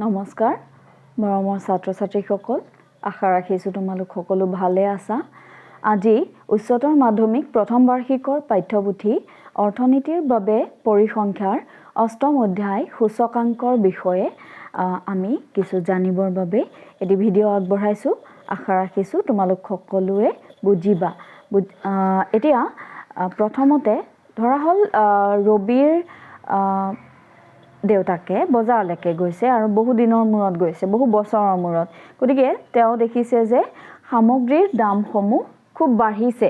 নমস্কাৰ মৰমৰ ছাত্ৰ ছাত্ৰীসকল আশা ৰাখিছোঁ তোমালোক সকলো ভালে আছা আজি উচ্চতৰ মাধ্যমিক প্ৰথম বাৰ্ষিকৰ পাঠ্যপুথি অৰ্থনীতিৰ বাবে পৰিসংখ্যাৰ অষ্টম অধ্যায় সূচকাংকৰ বিষয়ে আমি কিছু জানিবৰ বাবে এটি ভিডিঅ' আগবঢ়াইছোঁ আশা ৰাখিছোঁ তোমালোক সকলোৱে বুজিবা এতিয়া প্ৰথমতে ধৰা হল ৰবিৰ দেউতাকে বজাৰলৈকে গৈছে আৰু বহু দিনৰ মূৰত গৈছে বহু বছৰৰ মূৰত গতিকে তেওঁ দেখিছে যে সামগ্ৰীৰ দামসমূহ খুব বাঢ়িছে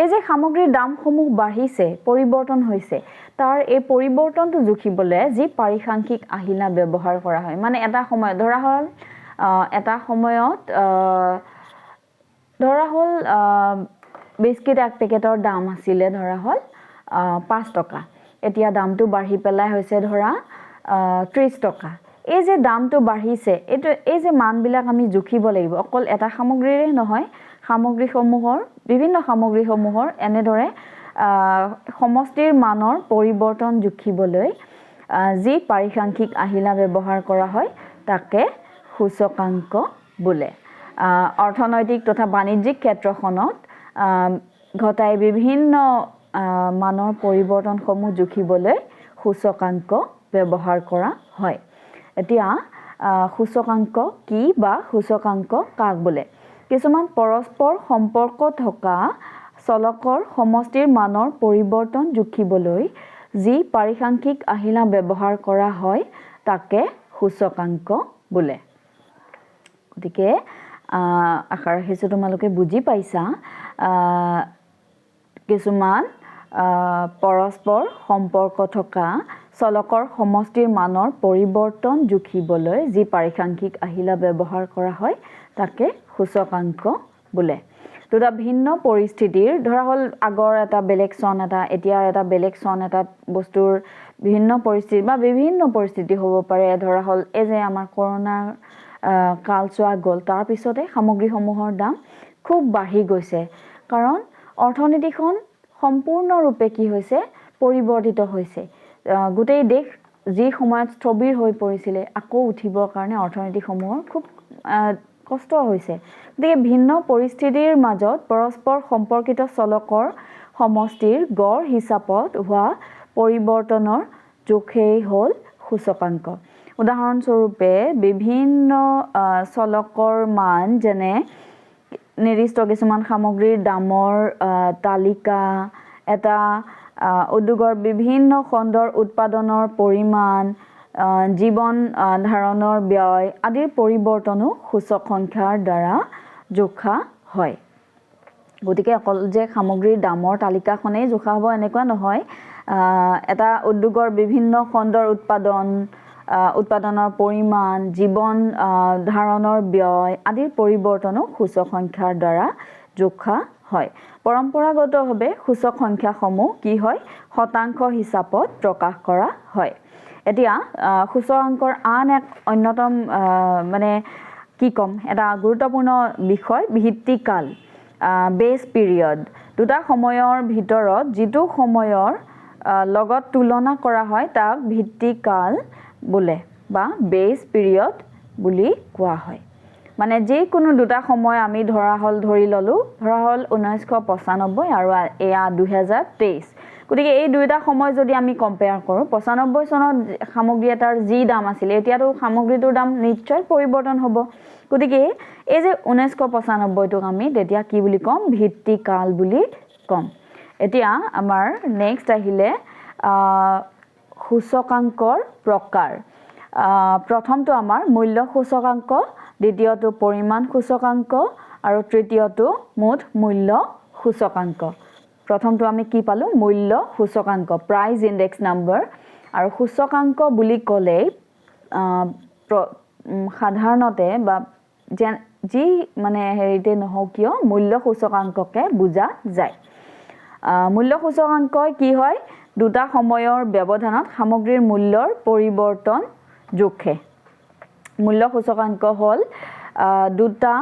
এই যে সামগ্ৰীৰ দামসমূহ বাঢ়িছে পৰিৱৰ্তন হৈছে তাৰ এই পৰিৱৰ্তনটো জুখিবলৈ যি পৰিসাংখ্যিক আহিলা ব্যৱহাৰ কৰা হয় মানে এটা সময় ধৰা হল এটা সময়ত ধৰা হল বিস্কিট এক পেকেটৰ দাম আছিল ধৰা হল 5 টকা এতিয়া দামটো বাঢ়ি পেলাই হৈছে ধৰা 30 টকা এই যে দামটো বাঢ়িছে এই যে মানবিলাক আমি জুখিব লাগিব অকল এটা সামগ্ৰীৰে নহয় সামগ্ৰীসমূহৰ বিভিন্ন সামগ্ৰীসমূহৰ এনেদৰে সমষ্টিৰ মানৰ পৰিৱৰ্তন জুখিবলৈ যি পৰিসাংখ্যিক আহিলা ব্যৱহাৰ কৰা হয় তাকে সূচকাংক বোলে অৰ্থনৈতিক তথা বাণিজ্যিক ক্ষেত্ৰখনত ঘটাই বিভিন্ন মানৰ পৰিৱৰ্তনসমূহ জুখিবলৈ সূচকাংক ব্যৱহাৰ কৰা হয় এতিয়া সূচকাংক কি বা সূচকাংক কাক বোলে কিছুমান পৰস্পৰ সম্পৰ্ক থকা চলকৰ সমষ্টিৰ মানৰ পৰিৱৰ্তন জুখিবলৈ যি পৰিসাংখ্যিক আহিলা ব্যৱহাৰ কৰা হয় তাকে সূচকাংক বোলে গতিকে আশা ৰাখিছোঁ তোমালোকে বুজি পাইছা কিছুমান পৰস্পৰ সম্পৰ্ক থকা চলকৰ সমষ্টিৰ মানৰ পৰিৱৰ্তন জুখিবলৈ যি পৰিসাংখ্যিক আহিলা ব্যৱহাৰ কৰা হয় তাকে সূচকাংক বোলে দুটা ভিন্ন পৰিস্থিতিৰ ধৰা হল আগৰ এটা বেলেগ চন এটা এতিয়াৰ এটা বেলেগ চন এটা বস্তুৰ ভিন্ন পৰিস্থিতি বা বিভিন্ন পৰিস্থিতি হ'ব পাৰে ধৰা হল এই যে আমাৰ কৰোনা কালচোৱা গ'ল তাৰ পিছতে সামগ্ৰীসমূহৰ দাম খুব বাঢ়ি গৈছে কাৰণ অৰ্থনীতিখন সম্পূৰ্ণৰূপে কি হৈছে পৰিৱৰ্তিত হৈছে গোটেই দেশ যি সময়ত স্থবিৰ হৈ পৰিছিলে আকৌ উঠিবৰ কাৰণে অৰ্থনীতিসমূহৰ খুব কষ্ট হৈছে গতিকে ভিন্ন পৰিস্থিতিৰ মাজত পৰস্পৰ সম্পৰ্কিত চলকৰ সমষ্টিৰ গড় হিচাপত হোৱা পৰিৱৰ্তনৰ জোখেই হ'ল সূচকাংক উদাহৰণস্বৰূপে বিভিন্ন চলকৰ মান যেনে নিৰ্দিষ্ট কিছুমান সামগ্ৰীৰ দামৰ তালিকা এটা উদ্যোগৰ বিভিন্ন খণ্ডৰ উৎপাদনৰ পৰিমাণ জীৱন ধাৰণৰ ব্যয় আদিৰ পৰিৱৰ্তনো সূচক সংখ্যাৰ দ্বাৰা জোখা হয় গতিকে অকল যে সামগ্ৰীৰ দামৰ তালিকাখনেই জোখা হ'ব এনেকুৱা নহয় এটা উদ্যোগৰ বিভিন্ন খণ্ডৰ উৎপাদনৰ পৰিমাণ জীৱন ধাৰণৰ ব্যয় আদিৰ পৰিৱৰ্তনো সূচক সংখ্যাৰ দ্বাৰা জোখা হয় পৰম্পৰাগতভাৱে সূচক সংখ্যাসমূহ কি হয় শতাংশ হিচাপত প্ৰকাশ কৰা হয় এতিয়া সূচকাংকৰ আন এক অন্যতম মানে কি কম এটা গুৰুত্বপূৰ্ণ বিষয় ভিত্তিকাল বেছ পিৰিয়ড দুটা সময়ৰ ভিতৰত যিটো সময়ৰ লগত তুলনা কৰা হয় তাক ভিত্তিকাল বোলে বা বেছ পিৰিয়ড বুলি কোৱা হয় মানে যিকোনো দুটা সময় আমি ধৰি ললো ধৰা হল 1995 আৰু এয়া 2023 গতিকে এই দুইটা সময় যদি আমি কম্পেয়াৰ কৰোঁ 95 চনত সামগ্ৰী এটাৰ যি দাম আছিল এতিয়াতো সামগ্ৰীটোৰ দাম নিশ্চয় পৰিৱৰ্তন হ'ব গতিকে এই যে 1995টোক আমি তেতিয়া কি বুলি ক'ম ভিত্তিকাল বুলি ক'ম এতিয়া আমাৰ নেক্সট আহিলে সূচকাংকৰ প্ৰকাৰ প্ৰথমটো আমাৰ মূল্য সূচকাংক দ্বিতীয়টো পৰিমাণ সূচকাংক আৰু তৃতীয়টো মুঠ মূল্য সূচকাংক প্ৰথমটো আমি কি পালো মূল্য সূচকাংক প্ৰাইস ইনডেক্স নাম্বাৰ আৰু সূচকাংক বুলি ক'লে সাধাৰণতে বা যি মানে হেৰিতে নহওক কিয় মূল্য সূচকাংককে বুজা যায় মূল্য সূচকাংকই কি হয় দুটা সময়ৰ ব্যৱধানত সামগ্ৰীৰ মূল্যৰ পৰিৱৰ্তন জোখে মূল্য সূচকাংক হ'ল দুটা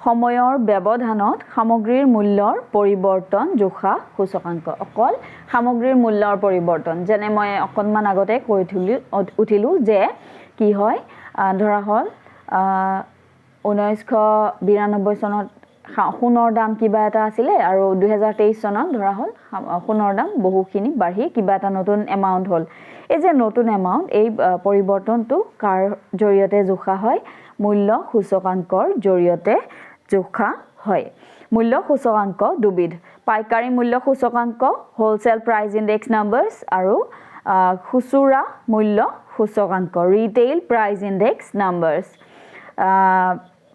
সময়ৰ ব্যৱধানত সামগ্ৰীৰ মূল্যৰ পৰিৱৰ্তন জোখা সূচকাংক অকল সামগ্ৰীৰ মূল্যৰ পৰিৱৰ্তন যেনে মই অকণমান আগতে কৈ উঠিলো যে কি হয় ধৰা হ'ল 1992 চনত সোণৰ দাম কিবা এটা আছিলে আৰু 2023 চনত ধৰা হ'ল সোণৰ দাম বহুখিনি বাঢ়ি কিবা এটা নতুন এমাউণ্ট হ'ল এই যে নতুন এমাউণ্ট এই পৰিৱৰ্তনটো কাৰ জৰিয়তে জোখা হয় মূল্য সূচকাংকৰ জৰিয়তে জোখা হয় মূল্য সূচকাংক দুবিধ পাইকাৰী মূল্য সূচকাংক হোলসেল প্ৰাইস ইনডেক্স নাম্বাৰছ আৰু খুচুৰা মূল্য সূচকাংক ৰিটেইল প্ৰাইস ইনডেক্স নাম্বাৰছ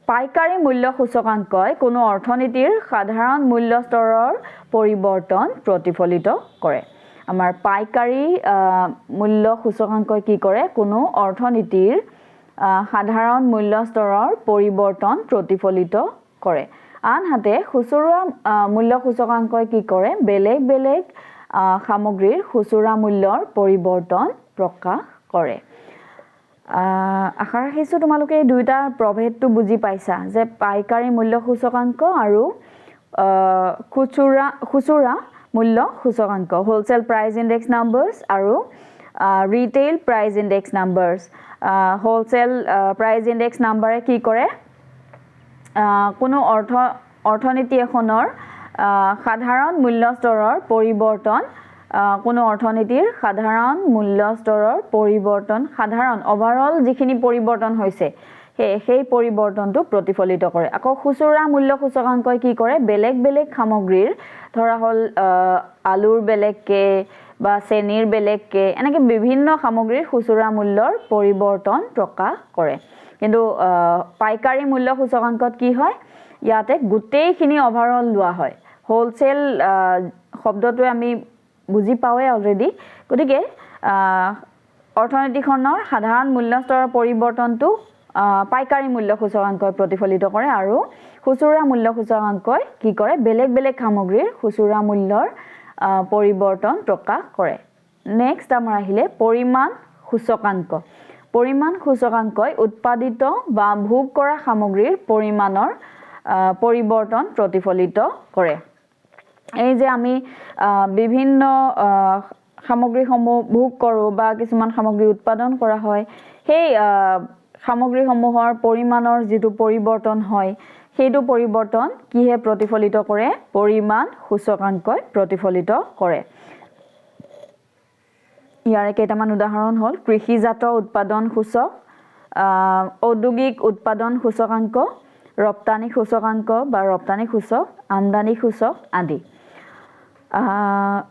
পাইকাৰী মূল্য সূচকাংকই কোনো অৰ্থনীতিৰ সাধাৰণ মূল্য স্তৰৰ পৰিৱৰ্তন প্ৰতিফলিত কৰে আমাৰ পাইকাৰী মূল্য সূচকাংকই কি কৰে কোনো অৰ্থনীতিৰ সাধাৰণ মূল্য স্তৰৰ পৰিৱৰ্তন প্ৰতিফলিত কৰে আনহাতে খুচুৰা মূল্য সূচকাংকই কি কৰে বেলেগ বেলেগ সামগ্ৰীৰ খুচুৰা মূল্যৰ পৰিৱৰ্তন প্ৰকাশ কৰে আশা ৰাখিছোঁ তোমালোকে এই দুইটা প্ৰভেদটো বুজি পাইছা যে পাইকাৰী মূল্য সূচকাংক আৰু খুচুৰা মূল্য সূচকাংক হোলসেল প্ৰাইস ইনডেক্স নাম্বাৰছ আৰু retail price index numbers wholesale price index নাম্বাৰে কি কৰে কোনো অৰ্থনীতি এখনৰ সাধাৰণ মূল্য স্তৰৰ পৰিৱৰ্তন কোনো অৰ্থনীতিৰ সাধাৰণ মূল্য স্তৰৰ পৰিৱৰ্তন সাধাৰণ ওভাৰঅল যিখিনি পৰিৱৰ্তন হৈছে সেই পৰিৱৰ্তনটো প্ৰতিফলিত কৰে আকৌ খুচুৰা মূল্য সূচকাংকই কি কৰে বেলেগ বেলেগ সামগ্ৰীৰ ধৰা হ'ল আলুৰ বেলেগকে বা চেনিৰ বেলেগকে এনেকে বিভিন্ন সামগ্ৰীৰ খুচুৰা মূল্যৰ পৰিৱৰ্তন প্ৰকাশ কৰে কিন্তু পাইকাৰী মূল্য সূচকাংকত কি হয় ইয়াতে গোটেইখিনি ওভাৰঅল লোৱা হয় হোলসেল শব্দটোৱে আমি বুজি পাওঁৱে অলৰেডি গতিকে অৰ্থনীতিখনৰ সাধাৰণ মূল্য স্তৰৰ পৰিৱৰ্তনটো পাইকাৰী মূল্য সূচকাংকই প্ৰতিফলিত কৰে আৰু খুচুৰা মূল্য সূচকাংকই কি কৰে বেলেগ বেলেগ সামগ্ৰীৰ খুচুৰা মূল্যৰ পৰিৱৰ্তন প্ৰকাশ কৰে নেক্সট আমাৰ আহিলে পৰিমাণ সূচকাংক পৰিমাণ সূচকাংকই উৎপাদিত বা ভোগ কৰা সামগ্ৰীৰ পৰিমাণৰ পৰিৱৰ্তন প্ৰতিফলিত কৰে এই যে আমি বিভিন্ন সামগ্ৰীসমূহ ভোগ কৰোঁ বা কিছুমান সামগ্ৰী উৎপাদন কৰা হয় সেই সামগ্ৰীসমূহৰ পৰিমাণৰ যিটো পৰিৱৰ্তন হয় সেইটো পৰিৱৰ্তন কিহে প্ৰতিফলিত কৰে পৰিমাণ সূচকাংকই প্ৰতিফলিত কৰে ইয়াৰে কেইটামান উদাহৰণ হ'ল কৃষিজাত উৎপাদন সূচক ঔদ্যোগিক উৎপাদন সূচকাংক ৰপ্তানি সূচকাংক বা ৰপ্তানি সূচক আমদানি সূচক আদি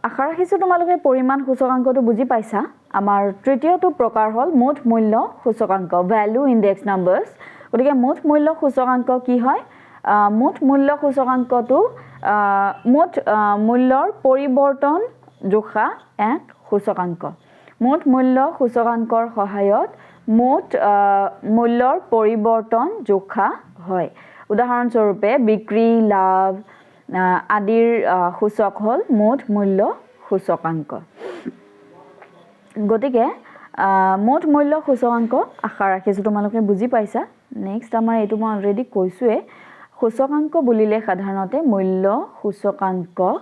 আশা ৰাখিছোঁ তোমালোকে পৰিমাণ সূচকাংকটো বুজি পাইছা আমাৰ তৃতীয়টো প্ৰকাৰ হ'ল মুঠ মূল্য সূচকাংক ভ্যালু ইনডেক্স নাম্বাৰছ গতিকে মুঠ মূল্য সূচকাংক কি হয় মুঠ মূল্য সূচকাংকটো মুঠ মূল্যৰ পৰিৱৰ্তন জোখা এক সূচকাংক মুঠ মূল্য সূচকাংকৰ সহায়ত মুঠ মূল্যৰ পৰিৱৰ্তন জোখা হয় উদাহৰণস্বৰূপে বিক্ৰী লাভ আদিৰ সূচক হ'ল মুঠ মূল্য সূচকাংক গতিকে মুঠ মূল্য সূচকাংক আশা ৰাখিছোঁ তোমালোকে বুজি পাইছা নেক্সট আমাৰ এইটো মই অলৰেডি কৈছোৱে সূচকাংক বুলিলে সাধাৰণতে মূল্য সূচকাংকক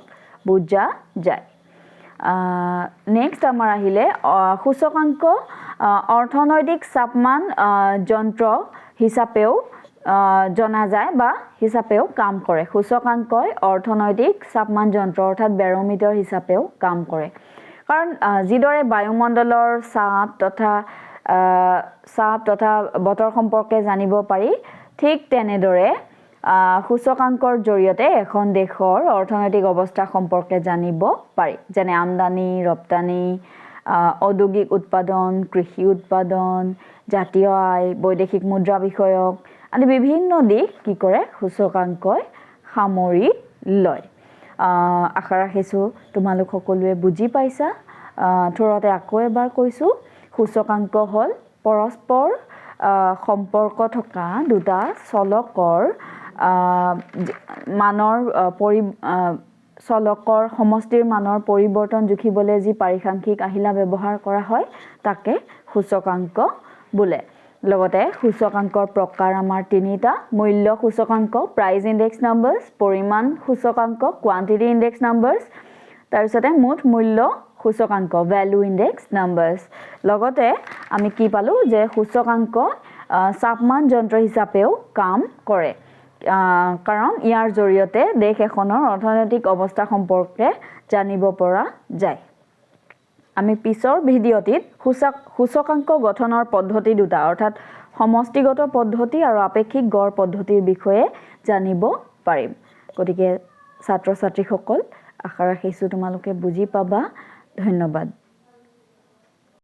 বুজা যায় নেক্সট আমাৰ আহিলে সূচকাংক অৰ্থনৈতিক চাপমান যন্ত্ৰ হিচাপেও জনা যায় বা হিচাপেও কাম কৰে সূচকাংকই অৰ্থনৈতিক চাপমান যন্ত্ৰ অৰ্থাৎ বেৰোমিটাৰ হিচাপেও কাম কৰে কাৰণ যিদৰে বায়ুমণ্ডলৰ চাপ তথা বতৰ সম্পৰ্কে জানিব পাৰি ঠিক তেনেদৰে সূচকাংকৰ জৰিয়তে এখন দেশৰ অৰ্থনৈতিক অৱস্থা সম্পৰ্কে জানিব পাৰি যেনে আমদানি ৰপ্তানি ঔদ্যোগিক উৎপাদন কৃষি উৎপাদন জাতীয় আয় বৈদেশিক মুদ্ৰা বিষয়ক আদি বিভিন্ন দিশ কি কৰে সূচকাংকই সামৰি লয় আশা ৰাখিছোঁ তোমালোক সকলোৱে বুজি পাইছা থোৰতে আকৌ এবাৰ কৈছোঁ সূচকাংক হ'ল পৰস্পৰ সম্পৰ্ক থকা দুটা চলকৰ মানৰ চলকৰ সমষ্টিৰ মানৰ পৰিৱৰ্তন জুখিবলৈ যি পাৰিসাংখ্যিক আহিলা ব্যৱহাৰ কৰা হয় তাকে সূচকাংক বোলে লগতে সূচকাংকৰ প্ৰকাৰ আমাৰ তিনিটা মূল্য সূচকাংক প্ৰাইস ইনডেক্স নাম্বাৰছ পৰিমাণ সূচকাংক কোৱান্টিটি ইনডেক্স নাম্বাৰছ তাৰপিছতে মুঠ মূল্য সূচকাংক ভ্যালু ইনডেক্স নাম্বাৰছ লগতে আমি কি পালোঁ যে সূচকাংক চাপমান যন্ত্ৰ হিচাপেও কাম কৰে কাৰণ ইয়াৰ জৰিয়তে দেশ এখনৰ অৰ্থনৈতিক অৱস্থা সম্পৰ্কে জানিব পৰা যায় আমি পিছৰ ভিডিঅ'টিত সূচকাংক গঠনৰ পদ্ধতি দুটা অৰ্থাৎ সমষ্টিগত পদ্ধতি আৰু আপেক্ষিক গড় পদ্ধতিৰ বিষয়ে জানিব পাৰিম গতিকে ছাত্ৰ ছাত্ৰীসকল আশা ৰাখিছোঁ তোমালোকে বুজি পাবা ধন্যবাদ